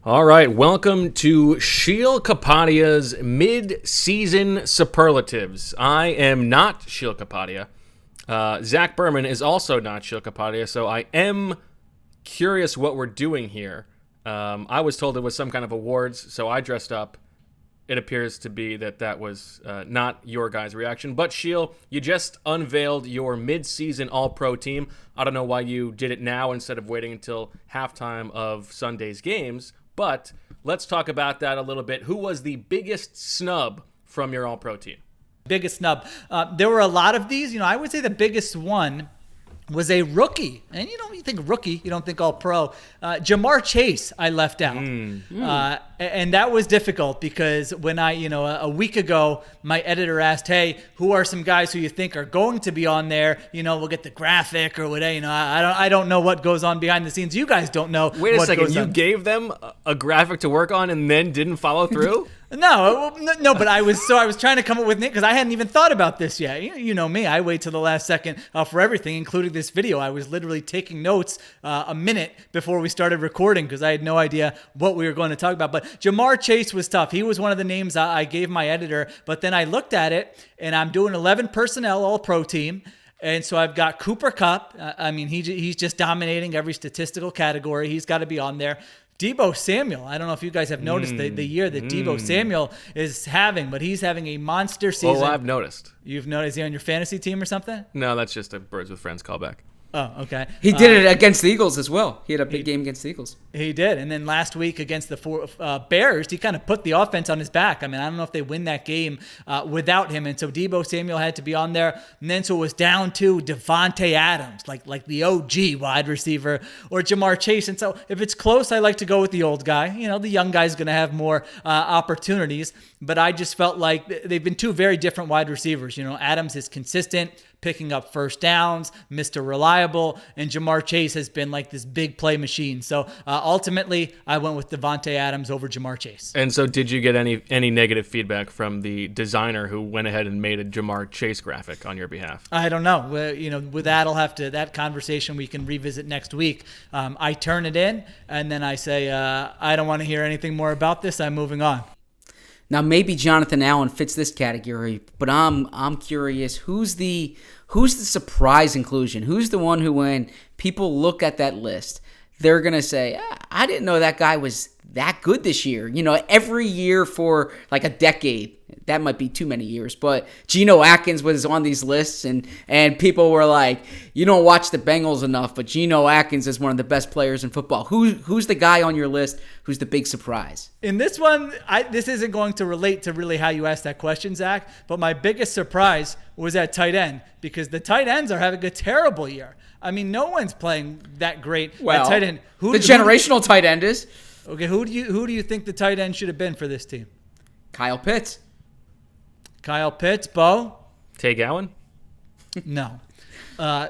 All right, welcome to Sheil Kapadia's Midseason Superlatives. I am not Sheil Kapadia. Zach Berman is also not Sheil Kapadia, so I am curious what we're doing here. I was told it was some kind of awards, so I dressed up. It appears to be that was not your guys' reaction. But Sheil, you just unveiled your mid-season All-Pro team. I don't know why you did it now instead of waiting until halftime of Sunday's games. But let's talk about that a little bit. Who was the biggest snub from your All-Pro team? Biggest snub. There were a lot of these. I would say the biggest one was a rookie. And you think rookie, you don't think All-Pro. Jamar Chase, I left out. And that was difficult because when a week ago, my editor asked, hey, who are some guys who you think are going to be on there? We'll get the graphic or whatever. I don't know what goes on behind the scenes. You guys don't know. Wait a second. You gave them a graphic to work on and then didn't follow through? No, but I was trying to come up with Nick because I hadn't even thought about this yet. You know me, I wait till the last second for everything, including this video. I was literally taking notes a minute before we started recording because I had no idea what we were going to talk about. But Jamar Chase was tough. He was one of the names I gave my editor, but then I looked at it and I'm doing 11 personnel All-Pro team. And so I've got Cooper Kupp. He's just dominating every statistical category. He's got to be on there. Deebo Samuel, I don't know if you guys have noticed the year that Deebo Samuel is having, but he's having a monster season. Oh, I've noticed. You've noticed? Is he on your fantasy team or something? No, that's just a Birds with Friends callback. Oh, okay. He did it against the Eagles as well. He had a big game against the Eagles. He did. And then last week against the Bears, he kind of put the offense on his back. I don't know if they win that game without him. And so Deebo Samuel had to be on there. And then so it was down to Devontae Adams, like the OG wide receiver, or Jamar Chase. And so if it's close, I like to go with the old guy. The young guy's going to have more opportunities. But I just felt like they've been two very different wide receivers. Adams is consistent, picking up first downs, Mr. Reliable, and Jamar Chase has been like this big play machine. So ultimately, I went with Devontae Adams over Jamar Chase. And so did you get any negative feedback from the designer who went ahead and made a Jamar Chase graphic on your behalf? I don't know. With that, that conversation we can revisit next week. I turn it in, and then I say, I don't want to hear anything more about this. I'm moving on. Now maybe Jonathan Allen fits this category, but I'm curious who's the surprise inclusion? Who's the one who, when people look at that list, they're gonna say, I didn't know that guy was that good this year. Every year for like a decade. That might be too many years, but Geno Atkins was on these lists, and people were like, you don't watch the Bengals enough, but Geno Atkins is one of the best players in football. Who's the guy on your list who's the big surprise? In this one, this isn't going to relate to really how you asked that question, Zach, but my biggest surprise was at tight end because the tight ends are having a terrible year. No one's playing that great at tight end. Generational tight end is. Okay, who do you think the tight end should have been for this team? Kyle Pitts. Bo? Tay Gowan? No.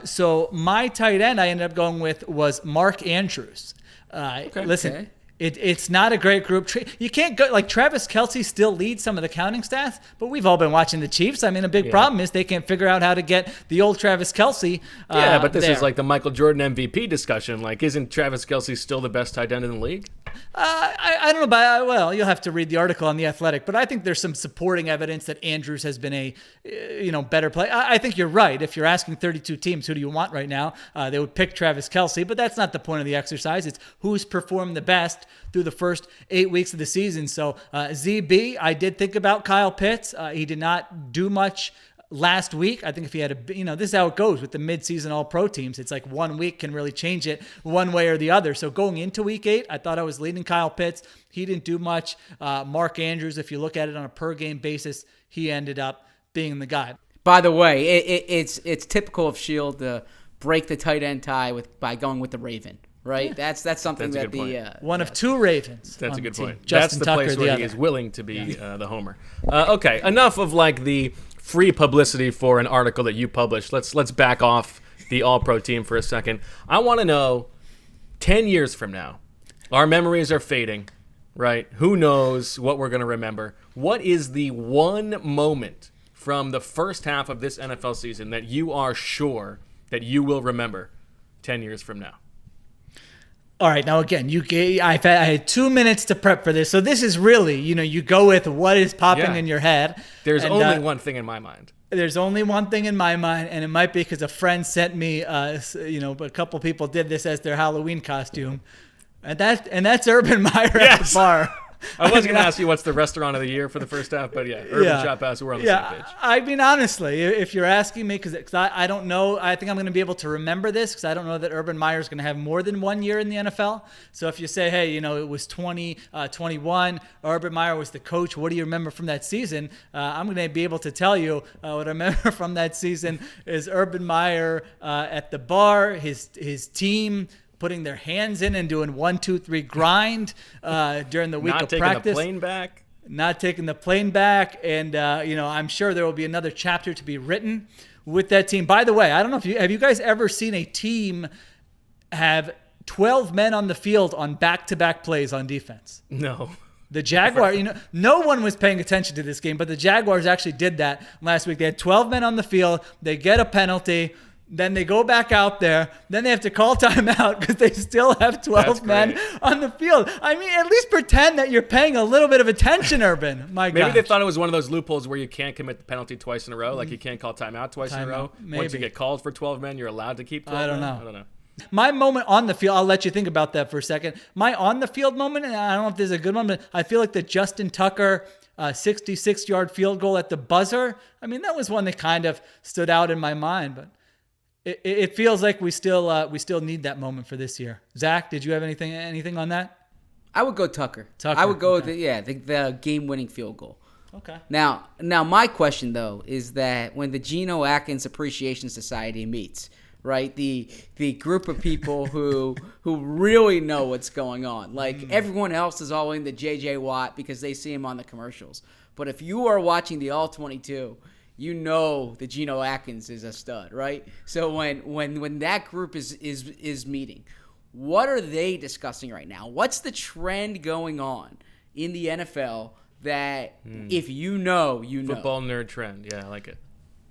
So my tight end I ended up going with was Mark Andrews. Listen. Okay. It's not a great group. You can't go like Travis Kelce still leads some of the counting stats, but we've all been watching the Chiefs. A big problem is they can't figure out how to get the old Travis Kelce. But this is like the Michael Jordan MVP discussion. Like, isn't Travis Kelce still the best tight end in the league? I don't know, but you'll have to read the article on The Athletic. But I think there's some supporting evidence that Andrews has been a better player. I think you're right. If you're asking 32 teams, who do you want right now? They would pick Travis Kelce, but that's not the point of the exercise. It's who's performed the best through the first 8 weeks of the season. So ZB, I did think about Kyle Pitts. He did not do much last week. I think if he had this is how it goes with the midseason All-Pro teams. It's like 1 week can really change it one way or the other. So going into week 8, I thought I was leading Kyle Pitts. He didn't do much. Mark Andrews, if you look at it on a per game basis, he ended up being the guy. By the way, it's typical of Sheil to break the tight end tie by going with the Raven. Right, that's something that's that one of two Ravens. That's a good point. Justin that's the Tucker, place where he is willing to be the homer. Okay, enough of like the free publicity for an article that you published. Let's back off the All-Pro team for a second. I want to know, 10 years from now, our memories are fading, right? Who knows what we're going to remember? What is the one moment from the first half of this NFL season that you are sure that you will remember 10 years from now? All right, now again, I had 2 minutes to prep for this, so this is really, you go with what is popping in your head. There's only one thing in my mind. There's only one thing in my mind, and it might be because a friend sent me, a couple people did this as their Halloween costume, and that's Urban Meyer at the bar. I was going to ask you what's the restaurant of the year for the first half, but Urban Shop House, we're on the same page. I mean, honestly, if you're asking me, because I don't know, I think I'm going to be able to remember this because I don't know that Urban Meyer is going to have more than 1 year in the NFL. So if you say, hey, it was 2021, Urban Meyer was the coach, what do you remember from that season? I'm going to be able to tell you what I remember from that season is Urban Meyer at the bar, his team putting their hands in and doing 1, 2, 3 grind during the week of practice. Not taking the plane back. Not taking the plane back. And, I'm sure there will be another chapter to be written with that team. By the way, I don't know have you guys ever seen a team have 12 men on the field on back-to-back plays on defense? No. The Jaguars, no one was paying attention to this game, but the Jaguars actually did that last week. They had 12 men on the field. They get a penalty. Then they go back out there. Then they have to call timeout because they still have 12 men on the field. I mean, at least pretend that you're paying a little bit of attention, Urban. Maybe they thought it was one of those loopholes where you can't commit the penalty twice in a row. Like you can't call timeout twice in a row. Maybe. Once you get called for 12 men, you're allowed to keep 12 men. I don't know. My moment on the field, I'll let you think about that for a second. My on the field moment, and I don't know if this is a good one, but I feel like the Justin Tucker 66-yard field goal at the buzzer. I mean, that was one that kind of stood out in my mind, but it feels like we still need that moment for this year. Zach, did you have anything on that? I would go Tucker. I would go with the game-winning field goal. Okay. Now my question though is that when the Geno Atkins Appreciation Society meets, right, the group of people who really know what's going on, like everyone else is all in the J.J. Watt because they see him on the commercials, but if you are watching the All 22. You know that Geno Atkins is a stud, right? So when that group is meeting, what are they discussing right now? What's the trend going on in the NFL that if you know, Football nerd trend. Yeah, I like it.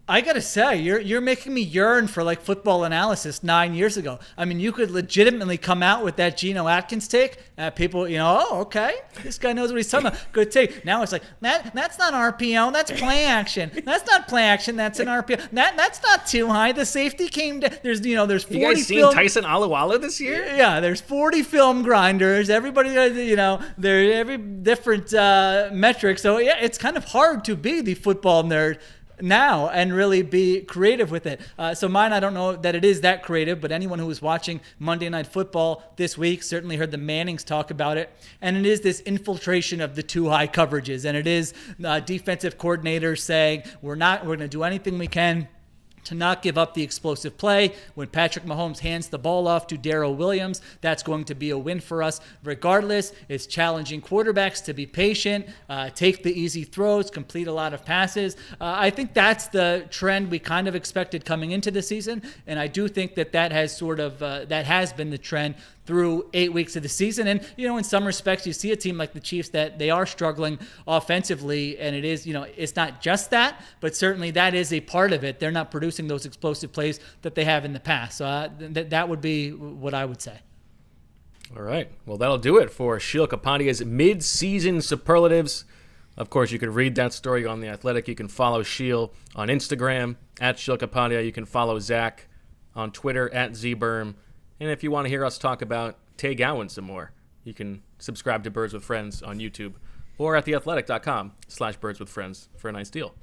I gotta say, you're making me yearn for like football analysis 9 years ago. I mean, you could legitimately come out with that Geno Atkins take. People, okay, this guy knows what he's talking about. Good take. Now it's like that's not RPO, that's play action. That's not play action, that's an RPO. That's not too high. The safety came down. There's 40. You guys seen Tyson Alualu this year? Yeah, there's 40 film grinders. Everybody, they're every different metric. So yeah, it's kind of hard to be the football nerd now and really be creative with it. So mine, I don't know that it is that creative, but anyone who was watching Monday Night Football this week certainly heard the Mannings talk about it. And it is this infiltration of the too high coverages. And it is defensive coordinators saying, we're going to do anything we can to not give up the explosive play. When Patrick Mahomes hands the ball off to Darrell Williams, that's going to be a win for us. Regardless, it's challenging quarterbacks to be patient, take the easy throws, complete a lot of passes. I think that's the trend we kind of expected coming into the season, and I do think that has that has been the trend through 8 weeks of the season. And, in some respects, you see a team like the Chiefs that they are struggling offensively, and it is, it's not just that, but certainly that is a part of it. They're not producing those explosive plays that they have in the past. So that would be what I would say. All right. Well, that'll do it for Sheil Kapadia's mid-season superlatives. Of course, you can read that story on The Athletic. You can follow Sheil on Instagram, @Sheil Kapadia. You can follow Zach on Twitter, @ZBerm. And if you want to hear us talk about Tay Gowan some more, you can subscribe to Birds with Friends on YouTube or at theathletic.com/birdswithfriends for a nice deal.